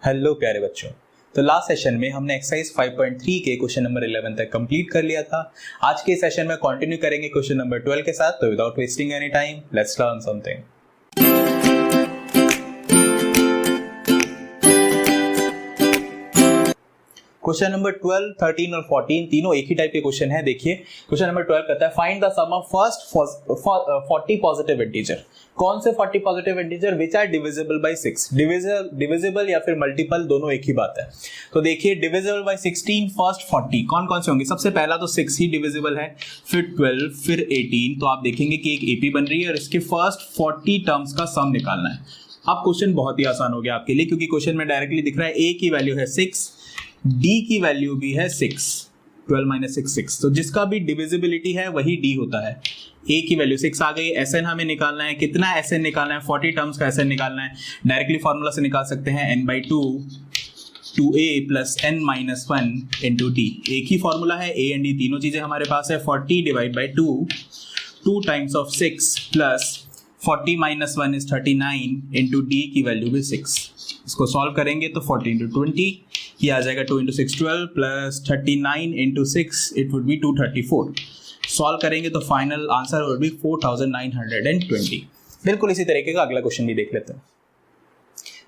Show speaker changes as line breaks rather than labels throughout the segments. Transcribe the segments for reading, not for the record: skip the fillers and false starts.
Hello प्यारे बच्चों। तो लास्ट सेशन में हमने एक्सरसाइज 5.3 के क्वेश्चन नंबर 11 तक कंप्लीट कर लिया था। आज के सेशन में कंटिन्यू करेंगे क्वेश्चन नंबर 12 के साथ। तो without wasting any time let's learn something. Question number 12, 13 और 14 तीनों एक ही टाइप के क्वेश्चन है। देखिए क्वेश्चन नंबर 12 कहता है find the sum of first 40 positive integer. कौन से 40 positive integer which are divisible by 6। Divisible या फिर मल्टीपल दोनों एक ही बात है। तो देखिए डिविजिबल बाय 16 फर्स्ट 40 कौन कौन से होंगे। सबसे पहला तो 6 ही डिविजिबल है, फिर 12, फिर 18। तो आप देखेंगे कि एक एपी बन रही है और इसके फर्स्ट 40 टर्म्स का सम निकालना है। अब क्वेश्चन बहुत ही आसान हो गया आपके लिए, क्योंकि क्वेश्चन में डायरेक्टली दिख रहा है ए की वैल्यू है 6, डी की वैल्यू भी है 6, 12 माइनस 6 6। तो जिसका भी डिविजिबिलिटी है वही डी होता है। ए की वैल्यू 6 आ गई। एसएन हमें निकालना है, कितना एसएन निकालना है, 40 टर्म्स का एसएन निकालना है। डायरेक्टली फॉर्मूला से निकाल सकते हैं n/2 2a plus n minus 1 into D. एक ही फॉर्मूला है, ए एंड डी तीनों चीजें हमारे पास है। 40 divide by 2 times of 6 plus 40 minus 1 is 39 into D की वैल्यू भी 6। इसको सॉल्व करेंगे तो 40 इंटू 20 ये आ जाएगा, 2 into 6 12 plus 39 into 6 it would be 234। Solve करेंगे तो फाइनल आंसर वुड बी 4920। बिल्कुल इसी तरीके का अगला क्वेश्चन भी देख लेते हैं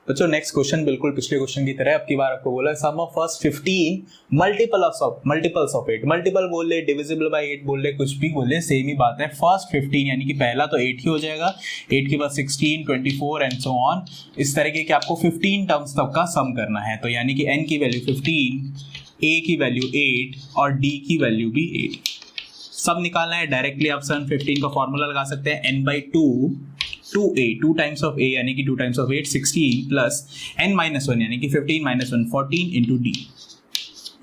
बच्चों। नेक्स्ट क्वेश्चन बिल्कुल पिछले क्वेश्चन की तरह। अब की बार आपको बोला sum of first 15 multiples of 8। Multiple बोल ले, डिविजिबल बाय 8 बोल ले, कुछ भी बोल ले, सेम ही बात है। फर्स्ट 15 यानी कि पहला तो 8 ही हो जाएगा, 8 के बाद 16, 24 एंड सो ऑन। इस तरीके के आपको 15 टर्म्स तक का सम करना है। तो यानी कि n की वैल्यू 15, a की वैल्यू 8 और d की वैल्यू भी 8। सब निकालना है। डायरेक्टली आप सन 15 का फॉर्मूला लगा सकते हैं, n/2 2a 2 times of a यानी कि 2 times of 8 16 plus n minus 1 यानी कि 15 माइनस 1 14 इंटू डी।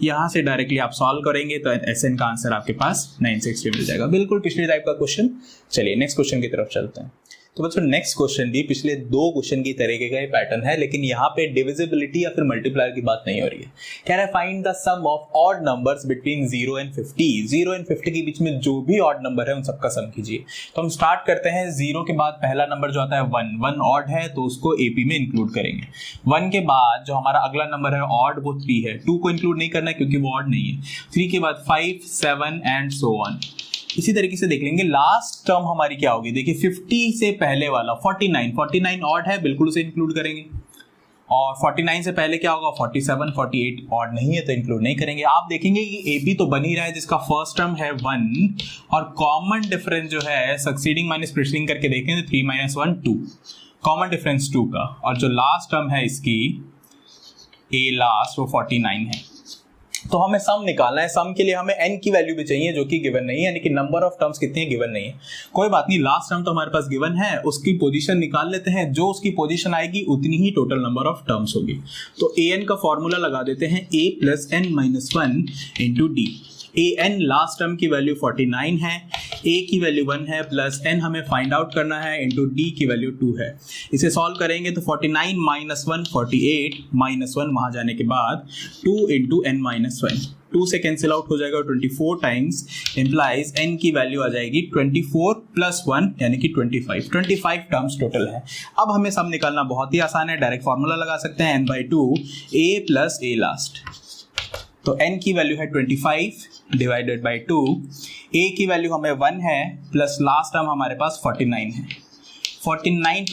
यहां से डायरेक्टली आप सॉल्व करेंगे तो एसएन का आंसर आपके पास 960 मिल जाएगा। बिल्कुल पिछले टाइप का क्वेश्चन। चलिए नेक्स्ट क्वेश्चन की तरफ चलते हैं। तो बच्चों नेक्स्ट क्वेश्चन भी पिछले दो क्वेश्चन की तरीके का ही पैटर्न है, लेकिन यहाँ पे डिविजिबिलिटी या फिर मल्टीप्लायर की बात नहीं हो रही है। कह रहा है find the sum of odd numbers between 0 and 50। 0 and 50 के बीच में जो भी ऑड नंबर है उन सबका सम कीजिए। तो हम स्टार्ट करते हैं 0 के बाद पहला नंबर जो आता है 1 ऑड है तो उसको एपी में इंक्लूड करेंगे। 1 के बाद जो हमारा अगला नंबर है ऑड वो 3 है, 2 को इंक्लूड नहीं करना है क्योंकि वो ऑड नहीं है। 3 के बाद 5 7 एंड सो ऑन। इसी तरीके से देख लेंगे लास्ट टर्म हमारी क्या होगी। देखिए 50 से पहले वाला 49 ऑड है, बिल्कुल उसे इंक्लूड करेंगे। और 49 से पहले क्या होगा 47 48 ऑड नहीं है तो इंक्लूड नहीं करेंगे। आप देखेंगे कि एपी तो बन ही रहा है जिसका फर्स्ट टर्म है 1 और कॉमन डिफरेंस जो है सक्सीडिंग माइनस प्रीसीडिंग करके देखें तो 3 - 1 2, कॉमन डिफरेंस 2 का। और जो लास्ट टर्म है इसकी ए लास्ट वो 49 है। तो हमें सम निकालना है। सम के लिए हमें n की वैल्यू भी चाहिए जो कि गिवन नहीं है, यानी कि नंबर ऑफ टर्म्स कितनी है गिवन नहीं है। कोई बात नहीं, लास्ट टर्म तो हमारे पास गिवन है, उसकी पोजीशन निकाल लेते हैं। जो उसकी पोजीशन आएगी उतनी ही टोटल नंबर ऑफ टर्म्स होगी। तो an का फॉर्मूला लगा देते हैं, a plus n minus 1 into D. an last term की वैल्यू 49 है, a की वैल्यू 1 है, प्लस n हमें फाइंड आउट करना है इंटू d की वैल्यू 2 है। इसे सॉल्व करेंगे तो 49 माइनस 1 48 माइनस 1 वहां जाने के बाद 2 इंटू n माइनस 1, 2 से कैंसिल आउट हो जाएगा 24 टाइम्स इंप्लाइज n की वैल्यू आ जाएगी 24 प्लस 1 यानी कि 25 टर्म्स टोटल है। अब हमें सम निकालना बहुत ही आसान है। डायरेक्ट फॉर्मूला लगा सकते हैं n/2 a plus a last. तो n की वैल्यू है 25 डिवाइडेड बाई 2, a की वैल्यू हमें 1 है प्लस लास्ट टर्म हमारे पास 49 है। 49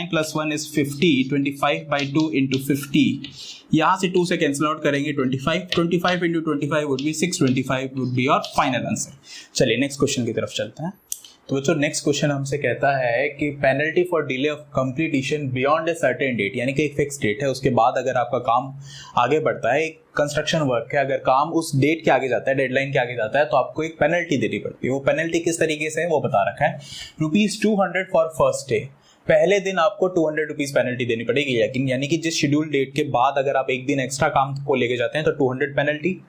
प्लस 1 इज 50, 25 बाई 2 इंटू 50। यहाँ से 2 से कैंसिल आउट करेंगे 25 into 25 would be 625 would be और फाइनल आंसर। चलिए नेक्स्ट क्वेश्चन की तरफ चलते हैं। तो बच्चों नेक्स्ट क्वेश्चन हमसे कहता है कि penalty for delay of completion beyond a certain date, यानी कि एक फिक्स डेट है, उसके बाद अगर आपका काम आगे बढ़ता है, एक कंस्ट्रक्शन वर्क है, अगर काम उस डेट के आगे जाता है, डेडलाइन के आगे जाता है, तो आपको एक पेनल्टी देनी पड़ती है। वो पेनल्टी किस तरीके से है वो बता रखा है। ₹200 फॉर फर्स्ट डे, पहले दिन आपको 200 रुपीज पेनल्टी देनी पड़ेगी। लेकिन यानी कि जिस शेड्यूल डेट के बाद अगर आप एक दिन एक्स्ट्रा काम को लेके जाते हैं तो 200 पेनल्टी,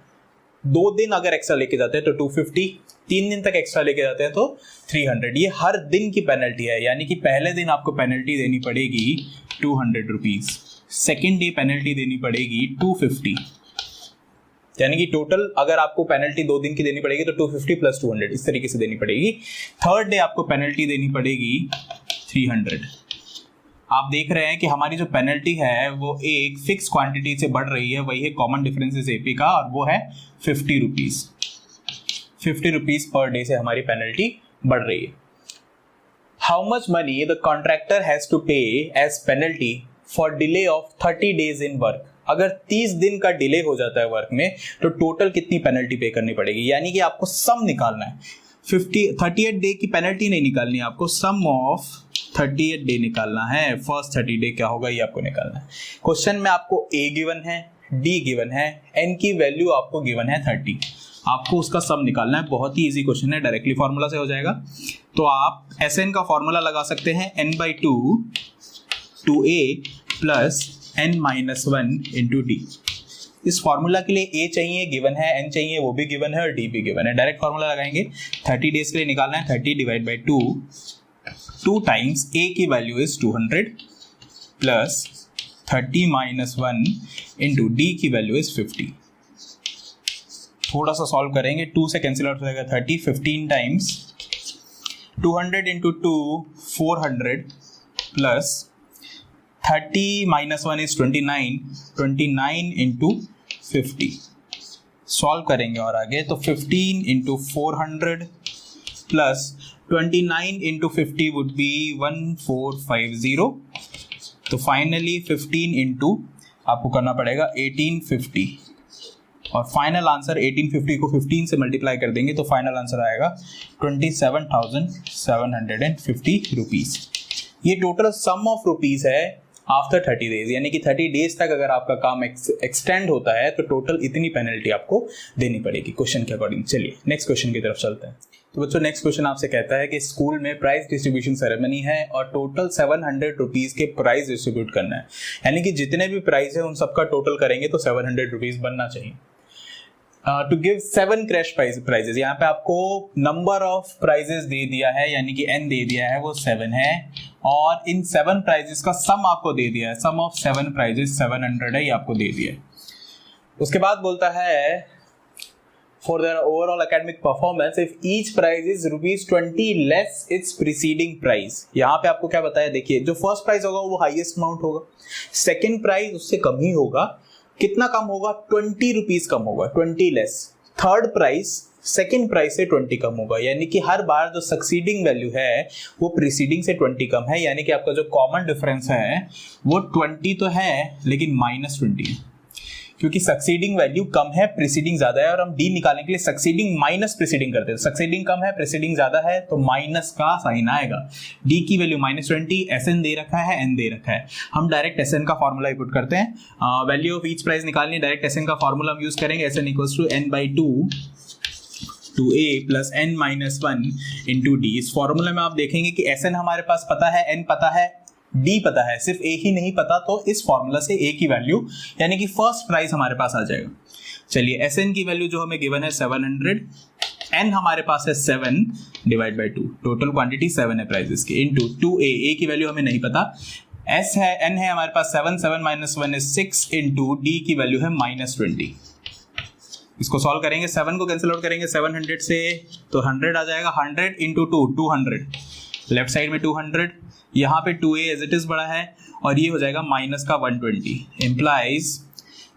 2 दिन अगर एक्स्ट्रा लेके जाते हैं तो 250, 3 दिन तक एक्स्ट्रा लेके जाते हैं तो 300। ये हर दिन की पेनल्टी है, यानी कि पहले दिन आपको पेनल्टी देनी पड़ेगी 200 रुपीज, सेकेंड डे पेनल्टी देनी पड़ेगी 250, यानी कि टोटल अगर आपको पेनल्टी 2 दिन की देनी पड़ेगी तो 250 प्लस 200 इस तरीके से देनी पड़ेगी। थर्ड डे आपको पेनल्टी देनी पड़ेगी 300। आप देख रहे हैं कि हमारी जो पेनल्टी है वो एक फिक्स क्वांटिटी से बढ़ रही है, वही है कॉमन डिफरेंसेस एपी का, और वो है 50 रुपीज। 50 रुपीज पर डे से हमारी पेनल्टी बढ़ रही है। How much money the contractor has to pay as penalty for delay of 30 days in work. अगर 30 दिन का डिले हो जाता है वर्क में तो टोटल कितनी पेनल्टी पे करनी पड़ेगी, यानी कि आपको सम निकालना है। 38 डे की पेनल्टी नहीं निकालनी है आपको, सम ऑफ 38 डे निकालना है। फर्स्ट 30 डे क्या होगा ये आपको निकालना है। क्वेश्चन में आपको ए गिवन है, डी गिवन है, एन की वैल्यू आपको गिवन है 30, आपको उसका सम निकालना है। बहुत ही इजी क्वेश्चन है, डायरेक्टली फॉर्मूला से हो जाएगा। तो आप एस एन का फॉर्मूला लगा सकते हैं n/2 2a plus n-1 into D. इस फॉर्मूला के लिए a चाहिए, गिवन है, n चाहिए, वो भी गिवन है, और d भी गिवन है। डायरेक्ट फॉर्मूला लगाएंगे। 30 डेज के लिए निकालना है, 30 डिवाइड बाई 2 टाइम्स a की value is 200 plus 30 minus 1 into D की वैल्यू इज 50। थोड़ा सा सॉल्व करेंगे, 2 से कैंसिल आउट हो जाएगा 30, 15 times 200 into 2 400 plus 30 minus 1 is 29 into 50। Solve करेंगे और आगे तो 15 into 400 plus 29 into 50 would be 1450। तो फाइनली 15 इंटू आपको करना पड़ेगा 1850, और फाइनल आंसर 1850 को 15 से मल्टीप्लाई कर देंगे तो फाइनल आंसर आएगा 27,750 रुपीज। ये टोटल सम ऑफ रुपीज है आफ्टर 30 डेज, यानी कि 30 डेज तक अगर आपका काम एक्सटेंड होता है तो टोटल इतनी पेनल्टी आपको देनी पड़ेगी क्वेश्चन के अकॉर्डिंग। चलिए नेक्स्ट क्वेश्चन की तरफ चलते हैं। तो बच्चों नेक्स्ट क्वेश्चन आपसे कहता है कि स्कूल में प्राइज डिस्ट्रीब्यूशन सेरेमनी है और टोटल 700 रुपीज के प्राइज डिस्ट्रीब्यूट करना है, यानी कि जितने भी प्राइज है उन सबका टोटल करेंगे तो 700 रुपीज बनना चाहिए। टू गिव 7 क्रैश प्राइजेस, यहाँ पे आपको नंबर ऑफ प्राइजेस दे दिया है, यानी कि n दे दिया है, वो 7 है, और इन 7 प्राइजेस का सम आपको दे दिया है। सम ऑफ 7 प्राइजेस 700 है, ये आपको दे दिया है। उसके बाद बोलता है for their overall academic performance if each prize is ₹20 less its preceding price। यहाँ पे आपको क्या बताया, देखिए जो फर्स्ट प्राइज होगा वो हाईएस्ट अमाउंट होगा, सेकंड प्राइज उससे कम ही होगा। कितना कम होगा? 20 रुपीज कम होगा, 20 less. Third prize second prize से 20 कम होगा, यानी कि हर बार जो सक्सीडिंग वैल्यू है वो प्रीसीडिंग से 20 कम है, यानी कि आपका जो कॉमन डिफरेंस है वो 20 तो है लेकिन -20 है, क्योंकि सक्सीडिंग वैल्यू कम है, प्रीसीडिंग ज्यादा है, और हम डी निकालने के लिए सक्सीडिंग माइनस प्रीसीडिंग करते हैं। सक्सीडिंग कम है, प्रीसीडिंग ज्यादा है, तो माइनस का साइन आएगा। डी की वैल्यू -20, एसएन दे रखा है, एन दे रखा है। हम डायरेक्ट एसएन का फॉर्मूला पुट करते हैं। वैल्यू ऑफ ईच प्राइस निकालनी है, डायरेक्ट एसएन का फॉर्मूला हम यूज करेंगे। SN equals to n/2 2a plus n-1 into D. इस फॉर्मूले में आप देखेंगे कि एसएन हमारे पास पता है, एन पता है, डी पता है, सिर्फ ए ही नहीं पता, तो इस फॉर्मूला से ए की वैल्यू यानी कि फर्स्ट प्राइस हमारे पास आ जाएगा। चलिए एस एन की वैल्यू जो हमें गिवन है 700, एन हमारे पास है 7 डिवाइड बाई 2, टोटल क्वांटिटी 7 है प्राइजेस की, इंटू 2a, ए की वैल्यू हमें नहीं पता, एस है, एन है हमारे पास 7, 7 माइनस 1 इज 6, इंटू डी की वैल्यू है -20। इसको सॉल्व करेंगे, 7 को कैंसिल आउट करेंगे 700 से तो 100 आ जाएगा। 100 इंटू 2 200, लेफ्ट साइड में 200, यहाँ पे 2a एज इट इज बड़ा है, और ये हो जाएगा माइनस का 120, इम्प्लाइज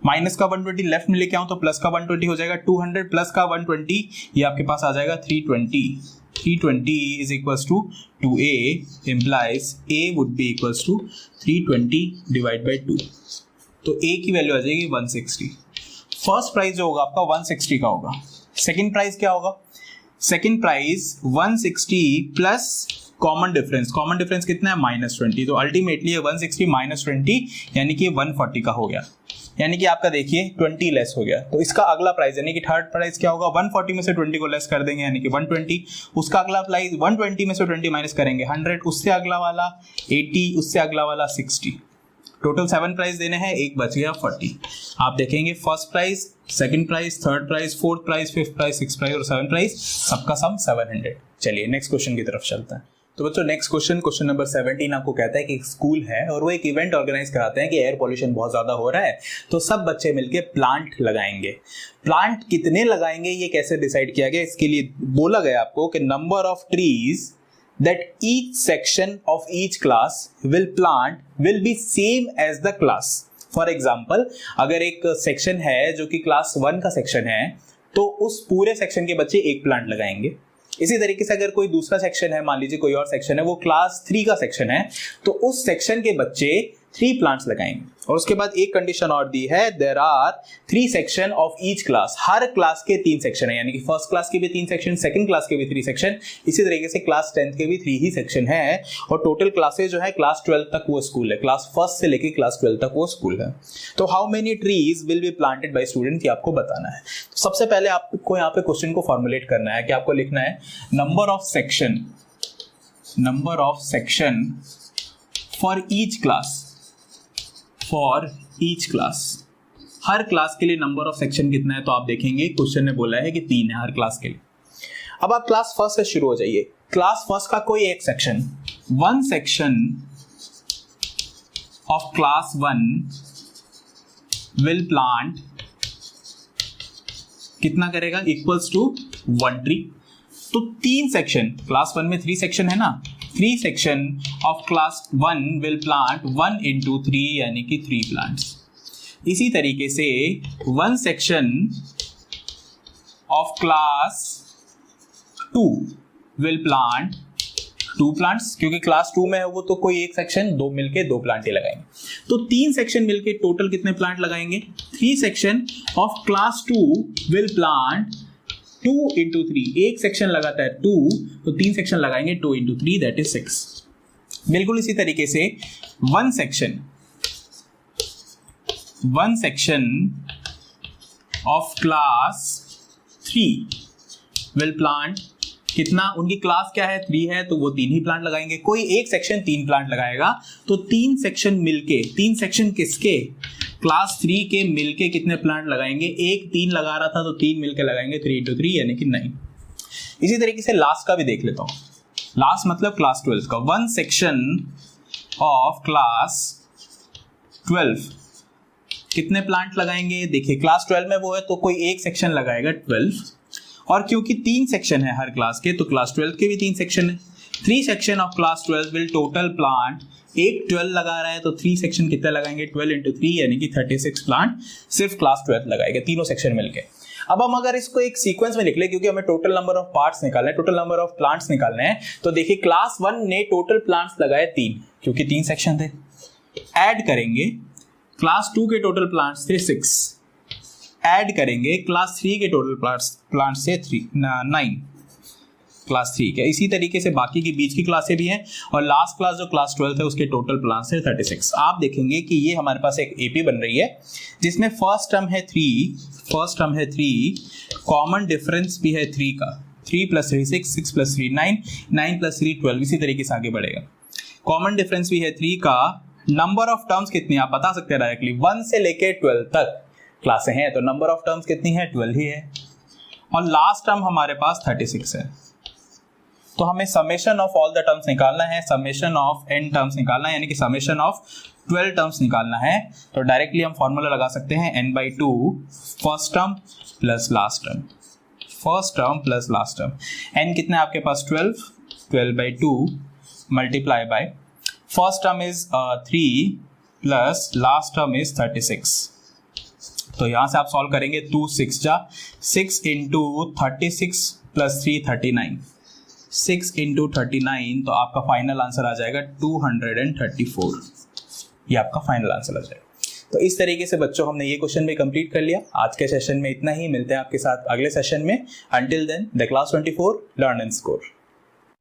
माइनस का 120 लेफ्ट में लेके आऊं तो प्लस का 120 हो जाएगा। 200 प्लस का 120 ये आपके पास आ जाएगा 320 is equals to 2a, implies a would be equals to 320 divide by 2, तो a की वैल्यू आ जाएगी 160। फर्स्ट प्राइस जो होगा आपका 160 का होगा। सेकेंड प्राइस क्या होगा? Second price 160 plus common difference कितना है? -20, तो अल्टीमेटली 160 -20 यानी कि 140 का हो गया, यानी कि आपका देखिए 20 लेस हो गया। तो इसका अगला प्राइस यानी कि थर्ड प्राइस क्या होगा? 140 में से 20 को लेस कर देंगे यानी कि 120। उसका अगला प्राइस 120 में से 20 माइनस करेंगे 100, उससे अगला वाला 80, उससे अगला वाला 60। टोटल 7 प्राइस देने हैं, एक बच गया 40। आप देखेंगे first price, second price, third price, fourth price, fifth price, six price और 7 प्राइस, सबका सम 700। चलिए नेक्स्ट क्वेश्चन की तरफ चलते हैं। तो बच्चों नेक्स्ट क्वेश्चन नंबर 17 आपको कहता है कि एक स्कूल है और वो एक इवेंट ऑर्गेनाइज कराते हैं कि एयर पॉल्यूशन बहुत ज्यादा हो रहा है, तो सब बच्चे मिलके प्लांट लगाएंगे। प्लांट कितने लगाएंगे ये कैसे डिसाइड किया गया? इसके लिए बोला गया आपको कि number of trees that each section of each class will be same as the class. For example, अगर एक सेक्शन है जो कि क्लास 1 का सेक्शन है तो उस पूरे सेक्शन के बच्चे एक प्लांट लगाएंगे. इसी तरीके से अगर कोई दूसरा सेक्शन है, मान लीजिए कोई और सेक्शन है, वो क्लास 3 का सेक्शन है, तो उस सेक्शन के बच्चे 3 प्लांट्स लगाएंगे. और उसके बाद एक कंडीशन और दी है, there are 3 section of each class. हर क्लास के 3 सेक्शन है, यानी कि फर्स्ट क्लास के भी 3 सेक्शन, सेकंड क्लास के भी 3 सेक्शन, इसी तरीके से क्लास 10th के भी 3 ही सेक्शन है. और टोटल क्लासेज जो है क्लास 12 तक वो स्कूल है, क्लास 1 से लेके क्लास 12 तक वो स्कूल है. तो how many trees will be planted by student, ये आपको बताना है. तो सबसे पहले आपको यहाँ पे क्वेश्चन को फॉर्मुलेट करना है कि आपको लिखना है number of section for each class. हर क्लास के लिए नंबर ऑफ सेक्शन कितना है, तो आप देखेंगे क्वेश्चन ने बोला है कि 3 है हर क्लास के लिए. अब आप क्लास 1 से शुरू हो जाइए. क्लास 1 का कोई एक section, 1 section of class 1 will plant कितना करेगा, इक्वल्स टू 1 ट्री. तो 3 सेक्शन, क्लास 1 में 3 सेक्शन है ना, 3 section of class 1 will plant 1 into 3 यानी कि 3 प्लांट्स. इसी तरीके से 1 section of class 2 will plant 2 plants, क्योंकि क्लास 2 में है वो, तो कोई एक सेक्शन, 2 मिलके 2 प्लांट ही लगाएंगे. तो 3 सेक्शन मिलके टोटल कितने प्लांट लगाएंगे, 3 section of class 2 will plant 2 into 3. एक सेक्शन लगाता है 2, तो 3 सेक्शन लगाएंगे 2 into 3, दैट इज 6. बिल्कुल इसी तरीके से 1 section of class 3 will plant कितना, उनकी क्लास क्या है, 3 है, तो वो 3 ही प्लांट लगाएंगे. कोई एक सेक्शन 3 प्लांट लगाएगा, तो 3 सेक्शन मिलके, 3 सेक्शन किसके, क्लास 3 के मिलके कितने प्लांट लगाएंगे, एक 3 लगा रहा था तो 3 मिलके लगाएंगे, 3 into 3 यानी कि 9. इसी तरीके से लास्ट का भी देख लेता हूं. लास्ट मतलब क्लास 12 का. 1 सेक्शन ऑफ क्लास 12 कितने प्लांट लगाएंगे, देखिए क्लास 12 में वो है तो कोई एक सेक्शन लगाएगा 12, और क्योंकि 3 सेक्शन है हर क्लास के, तो क्लास 12 के भी 3 सेक्शन है. 3 section of class 12 will total plant, एक 12 लगा रहा है तो 3 सेक्शन कितने लगाएंगे, 12 into 3 यानी कि 36 प्लांट सिर्फ क्लास 12 लगाएगा, तीनों सेक्शन मिलके. अब हम अगर इसको एक सीक्वेंस में लिख ले, क्योंकि हमें टोटल नंबर ऑफ पार्ट्स निकालना है, टोटल नंबर ऑफ प्लांट्स निकालने हैं, तो देखिए क्लास 1 ने टोटल प्लांट्स लगाए 3, क्योंकि 3 सेक्शन थे. ऐड करेंगे, क्लास 2 के टोटल प्लांट्स थे 6, ऐड करेंगे क्लास 3 के टोटल प्लांट्स से 9 क्लास 3 के. इसी तरीके से बाकी की बीच की क्लासें भी हैं, और लास्ट क्लास जो क्लास 12 है उसके टोटल प्लांट्स है 36. आप देखेंगे कि ये हमारे पास एक एपी बन रही है जिसमें फर्स्ट टर्म है 3, कॉमन डिफरेंस भी है 3 का, 3 + 3 6, 6 + 3 9, 9 + 3 12. इसी तरीके से आगे बढ़ेगा. कॉमन डिफरेंस भी है 3 का. नंबर ऑफ टर्म्स कितनी आप बता सकते हैं डायरेक्टली, 1 से लेके 12 तक क्लासें हैं, तो नंबर ऑफ टर्म्स कितनी है, 12 ही है. और लास्ट टर्म हमारे पास 36 है. तो हमें summation of all the terms निकालना है, समेशन ऑफ n टर्म्स निकालना है, यानी कि समेशन ऑफ 12 टर्म्स निकालना है. तो डायरेक्टली हम फॉर्मूला लगा सकते हैं n/2 first term plus last term, first term plus last term. n कितना है आपके पास, 12/2 multiply by first term is 3 plus last term is 36. तो यहां से आप सॉल्व करेंगे, 2 6 जा 6 into 36 + 3 39, 6 into 39, तो आपका फाइनल आंसर आ जाएगा 234. ये आपका फाइनल आंसर आ जाएगा. तो इस तरीके से बच्चों हमने ये क्वेश्चन भी कंप्लीट कर लिया. आज के सेशन में इतना ही, मिलते हैं आपके साथ अगले सेशन में. Until then the class 24 learn and score.